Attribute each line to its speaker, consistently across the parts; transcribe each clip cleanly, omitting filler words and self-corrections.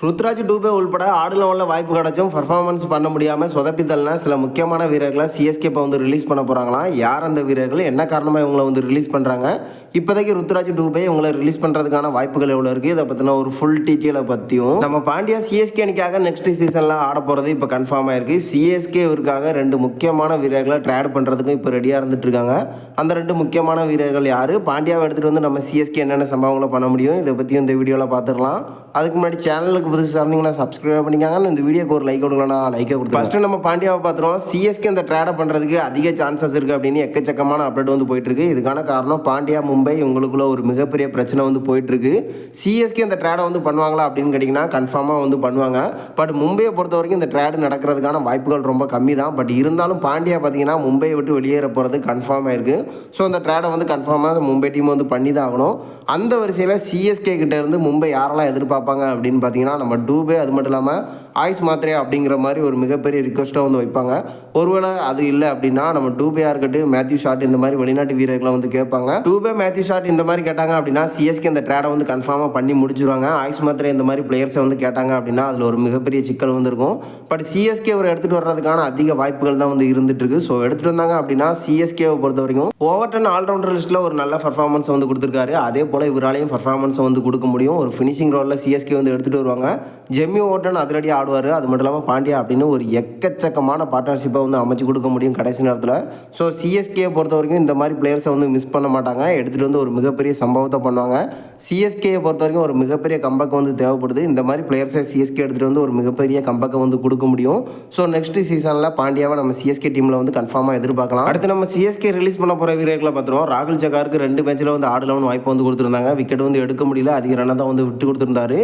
Speaker 1: ருத்ராஜ் டூபே உள்பட ஆடுலவனில் வாய்ப்பு கிடச்சும் பர்ஃபார்மன்ஸ் பண்ண முடியாமல் சொதப்பித்தல்னா சில முக்கியமான வீரர்களை சிஎஸ்கே இப்போ வந்து ரிலீஸ் பண்ண போகிறாங்களாம். யார் அந்த வீரர்கள், என்ன காரணமாக இவங்களை வந்து ரிலீஸ் பண்ணுறாங்க, இப்போதைக்கு ருத்ராஜ் டூபே இவங்களை ரிலீஸ் பண்ணுறதுக்கான வாய்ப்புகள் எவ்வளோ இருக்குது, இதை பற்றின ஒரு ஃபுல் டீட்டெயிலை பற்றியும் நம்ம பாண்டியா சிஎஸ்கே அணிக்காக நெக்ஸ்ட் சீசனில் ஆட போகிறது இப்போ கன்ஃபார்ம் ஆயிருக்கு. சிஎஸ்கே இவருக்காக 2 முக்கியமான வீரர்களை ட்ரேட் பண்ணுறதுக்கும் இப்போ ரெடியாக இருந்துட்டு இருக்காங்க. அந்த 2 முக்கியமான வீரர்கள் யார், பாண்டியாவை எடுத்துகிட்டு வந்து நம்ம சிஎஸ்கே என்னென்ன சம்பவங்களை பண்ண முடியும், இதை பற்றியும் இந்த வீடியோவில் பார்த்துடலாம். அதுக்கு முன்னாடி சேனலுக்கு புதுசாக இருந்தீங்கன்னா சப்ஸ்கிரைப் பண்ணிக்காங்க. இந்த வீடியோக்கு ஒரு லைக் கொடுக்கலாம், லைக்கை கொடுத்து ஃபஸ்ட்டு நம்ம பாண்டியாவை பார்த்துருவோம். சிஎஸ்கே இந்த ட்ரேடை பண்ணுறதுக்கு அதிக சான்சஸ் இருக்குது அப்படின்னு எக்கச்சக்கமான அப்டேட் வந்து போயிட்டுருக்கு. இதுக்கான காரணம் பாண்டியா மும்பை இவங்களுக்குள்ள ஒரு மிகப்பெரிய பிரச்சனை வந்து போயிட்டுருக்கு. சிஎஸ்கே இந்த ட்ரேடை வந்து பண்ணுவாங்களா அப்படின்னு கேட்டிங்கன்னா கன்ஃபார்மாக வந்து பண்ணுவாங்க. பட் மும்பையை பொறுத்த வரைக்கும் இந்த ட்ரேடு நடக்கிறதுக்கான வாய்ப்புகள் ரொம்ப கம்மி தான். பட் இருந்தாலும் பாண்டியா பார்த்தீங்கன்னா மும்பையை விட்டு வெளியேற போகிறது கன்ஃபார்மாக இருக்குது. ஸோ அந்த ட்ரேடை வந்து கன்ஃபார்மாக மும்பை டீம் வந்து பண்ணி தான் ஆகணும். அந்த வரிசையில் சிஎஸ்கே கிட்டேருந்து மும்பை யாரெல்லாம் எதிர்பார்ப்பாங்க அப்படின்னு பார்த்தீங்கன்னா நம்ம டூபே, அது மட்டும் இல்லாமல் ஆயுஷ் மாத்ரே அப்படிங்கிற மாதிரி ஒரு மிகப்பெரிய ரிக்வஸ்ட்டை வந்து வைப்பாங்க. ஒருவேளை அது இல்லை அப்படின்னா நம்ம டூபேயாக இருக்கட்டும், மேத்யூ ஷாட், இந்த மாதிரி வெளிநாட்டு வீரர்களை வந்து கேட்பாங்க. டூபே, மேத்யூ ஷாட் இந்த மாதிரி கேட்டாங்க அப்படின்னா சிஎஸ்கே இந்த ட்ரேடை வந்து கன்ஃபார்மாக பண்ணி முடிச்சிருவாங்க. ஆயுஷ் மாத்ரே இந்த மாதிரி பிளேயர்ஸை வந்து கேட்டாங்க அப்படின்னா அதில் ஒரு மிகப்பெரிய சிக்கல் வந்துருக்கும். பட் சிஎஸ்கே ஒரு எடுத்துகிட்டு வர்றதுக்கான அதிக வாய்ப்புகள் தான் வந்து இருந்துட்டு இருக்கு. ஸோ எடுத்துகிட்டு வந்தாங்க அப்படின்னா சிஎஸ்கேவை பொறுத்த வரைக்கும் ஓவர்டன் ஆல்ரவுண்டர் லிஸ்ட்டில் ஒரு நல்ல பர்ஃபார்மன்ஸ் வந்து கொடுத்துருக்காரு. அதே போல் இவராலையும் பர்ஃபார்மன்ஸை வந்து கொடுக்க முடியும். ஒரு ஃபினிஷிங் ரோலில் சிஎஸ்கே வந்து எடுத்துகிட்டு வருவாங்க. ஜெம்மி ஓவர்டன் அதிரடி ஆடுவார். அது மட்டும் இல்லாமல் பாண்டியா அப்படின்னு ஒரு எக்கச்சக்கமான பார்ட்னர்ஷிப்பை வந்து அமைச்சு கொடுக்க முடியும் கடைசி நேரத்தில். ஸோ சிஎஸ்கே பொறுத்த வரைக்கும் இந்த மாதிரி பிளேயர்ஸை வந்து மிஸ் பண்ண மாட்டாங்க. எடுத்துகிட்டு வந்து ஒரு மிகப்பெரிய சம்பவத்தை பண்ணுவாங்க. சிஎஸ்கேயை பொறுத்த வரைக்கும் ஒரு மிகப்பெரிய கம்பேக் வந்து தேவைப்படுது. இந்த மாதிரி பிளேயர்ஸை சிஎஸ்கே எடுத்துகிட்டு வந்து ஒரு மிகப்பெரிய கம்பேக்கை வந்து கொடுக்க முடியும். ஸோ நெக்ஸ்ட் சீசனில் பாண்டியாவை நம்ம சிஎஸ்கே டீமில் வந்து கன்ஃபார்மாக எதிர்பார்க்கலாம். அடுத்து நம்ம சிஎஸ்கே ரிலீஸ் பண்ண போகிற வீரர்களை பார்த்துருவோம். ராகுல் சகாருக்கு 2 மேட்சில் வந்து ஆடுலவன் வாய்ப்பு வந்து கொடுத்துருந்தாங்க. விக்கெட் வந்து எடுக்க முடியல, அதிக ரன்னை தான் வந்து விட்டு கொடுத்துருந்தாரு.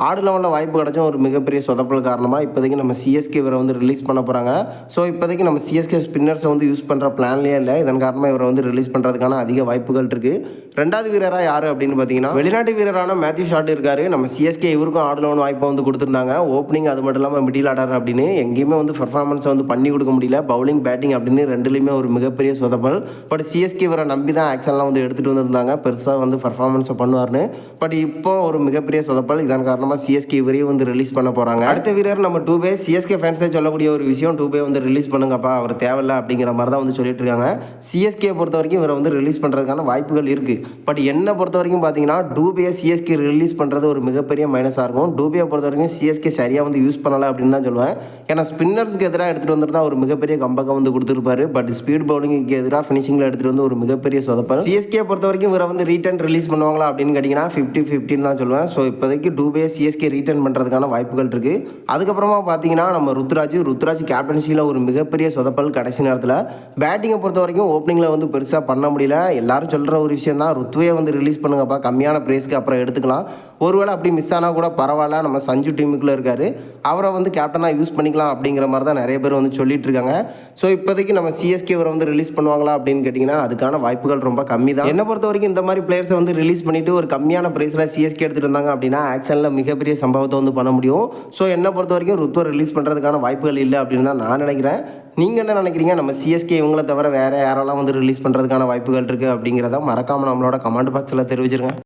Speaker 1: ஆடுலவனில் வாய்ப்பு கிடச்சும் ஒரு மிகப்பெரிய சொதப்பல் காரணமாக இப்போதைக்கு நம்ம சிஎஸ்கே இவரை வந்து ரிலீஸ் பண்ண போகிறாங்க. ஸோ இப்போதைக்கு நம்ம சிஎஸ்கே ஸ்பின்னர்ஸை வந்து யூஸ் பண்ணுற பிளான்லேயே இல்லை. இதன் காரணமாக இவரை வந்து ரிலீஸ் பண்ணுறதுக்கான அதிக வாய்ப்புகள் இருக்குது. 2வது வீரராக யார் அப்படின்னு பார்த்தீங்கன்னா வெளிநாட்டு வீரரான மேத்யூ ஷாட் இருக்கார். நம்ம சிஎஸ்கே இவருக்கும் ஆடுலவன் வாய்ப்பை வந்து கொடுத்துருந்தாங்க. ஓப்பனிங், அது மட்டும் இல்லாமல் மிடில் ஆர்டர் அப்படின்னு எங்கேயுமே வந்து பர்ஃபார்மன்ஸை வந்து பண்ணி கொடுக்க முடியல. பவுலிங், பேட்டிங் அப்படின்னு 2லையுமே ஒரு மிகப்பெரிய சொதப்பல். பட் சிஎஸ்கே இவரை நம்பி தான் ஆக்ஷன்லாம் வந்து எடுத்துகிட்டு வந்திருந்தாங்க, பெருசாக வந்து பர்ஃபார்மன்ஸை பண்ணுவார்னு. பட் இப்போ ஒரு மிகப்பெரிய சொதப்பல். இதன் காரணமாக சிஎஸ்கே இவரையும் வந்து ரிலீஸ் பண்ண போகிறாங்க. அடுத்த வீரர் நம்ம டூபே. சிஎஸ்கே ஃபேன்ஸே சொல்லக்கூடிய ஒரு விஷயம், டூபே வந்து ரிலீஸ் பண்ணுங்கப்பா, அவர் தேவையில்லை அப்படிங்கிற மாதிரி தான் வந்து சொல்லிட்டு இருக்காங்க. சிஎஸ்கே பொறுத்த வரைக்கும் இவரை வந்து ரிலீஸ் பண்ணுறதுக்கான வாய்ப்புகள் இருக்குது. பட் என்னை பொறுத்த வரைக்கும் பார்த்தீங்கன்னா டூபே சிஎஸ்கே ரிலீஸ் பண்ணுறது ஒரு மிகப்பெரிய மைனஸாக இருக்கும். டூபே பொறுத்த வரைக்கும் சிஎஸ்கே சரியாக வந்து யூஸ் பண்ணலை அப்படின்னு தான் சொல்லுவேன். ஏன்னா ஸ்பின்னர்ஸ்க்கு எதிராக எடுத்துகிட்டு வந்துட்டு தான் ஒரு மிகப்பெரிய கம்பேக்கை வந்து கொடுத்துருப்பாரு. பட் ஸ்பீட் பவுலிங்க்கு எதிராக ஃபினிஷிங்கில் எடுத்துகிட்டு வந்து ஒரு மிகப்பெரிய சொதப்பல். சிஎஸ்கே பொறுத்த வரைக்கும் இவரை வந்து ரீட்டன் ரிலீஸ் பண்ணுவாங்களா அப்படின்னு கேட்டிங்கன்னா 50-50 தான் சொல்லுவேன். ஸோ இப்போதைக்கு டூபே சிஎஸ்கே ரீட்டன் பண்ணுறதுக்கான வாய்ப்புகள் இருக்குது. அதுக்கப்புறமா பார்த்தீங்கன்னா நம்ம ருத்ராஜ் கேப்டன்சியில் ஒரு மிகப்பெரிய சொதப்பல் கடைசி நேரத்தில். பேட்டிங்கை பொறுத்த வரைக்கும் ஓப்பனிங்கில் வந்து பெருசாக பண்ண முடியல. எல்லாரும் சொல்கிற ஒரு விஷயம் தான், ருத்வையை வந்து ரிலீஸ் பண்ணுங்கப்பா, கம்மியான ப்ரைஸ்க்கு அப்புறம் எடுத்துக்கலாம். ஒருவேளை அப்படி மிஸ் ஆனால் கூட பரவாயில்ல, நம்ம சஞ்சு டீமுக்குள்ளே இருக்கார், அவரை வந்து கேப்டனாக யூஸ் பண்ணிக்கலாம் அப்படிங்கிற மாதிரி தான் நிறைய பேர் வந்து சொல்லிட்டு இருக்காங்க. ஸோ இப்போதைக்கு நம்ம சிஎஸ்கே அவரை வந்து ரிலீஸ் பண்ணுவாங்களா அப்படின்னு கேட்டிங்கன்னா அதுக்கான வாய்ப்புகள் ரொம்ப கம்மி தான். என்னை பொறுத்த வரைக்கும் இந்த மாதிரி பிளேயர்ஸை வந்து ரிலீஸ் பண்ணிவிட்டு ஒரு கம்மியான ப்ரைஸில் சிஎஸ்கே எடுத்துகிட்டு வந்தாங்க அப்படின்னா ஆக்ஷனில் மிகப்பெரிய சம்பவத்தை வந்து பண்ண முடியும். ஸோ என்னை பொறுத்த வரைக்கும் ருத்வை ரிலீஸ் பண்ணுறதுக்கான வாய்ப்புகள் இல்லை அப்படின்னு தான் நான் நினைக்கிறேன். நீங்கள் என்ன நினைக்கிறீங்க? நம்ம சிஎஸ்கே இவங்களை தவிர வேறு யாரெல்லாம் வந்து ரிலீஸ் பண்ணுறதுக்கான வாய்ப்புகள் இருக்குது அப்படிங்கிறத மறக்காமல் நம்மளோட கமெண்ட் பாக்ஸில் தெரிவிச்சிருங்க.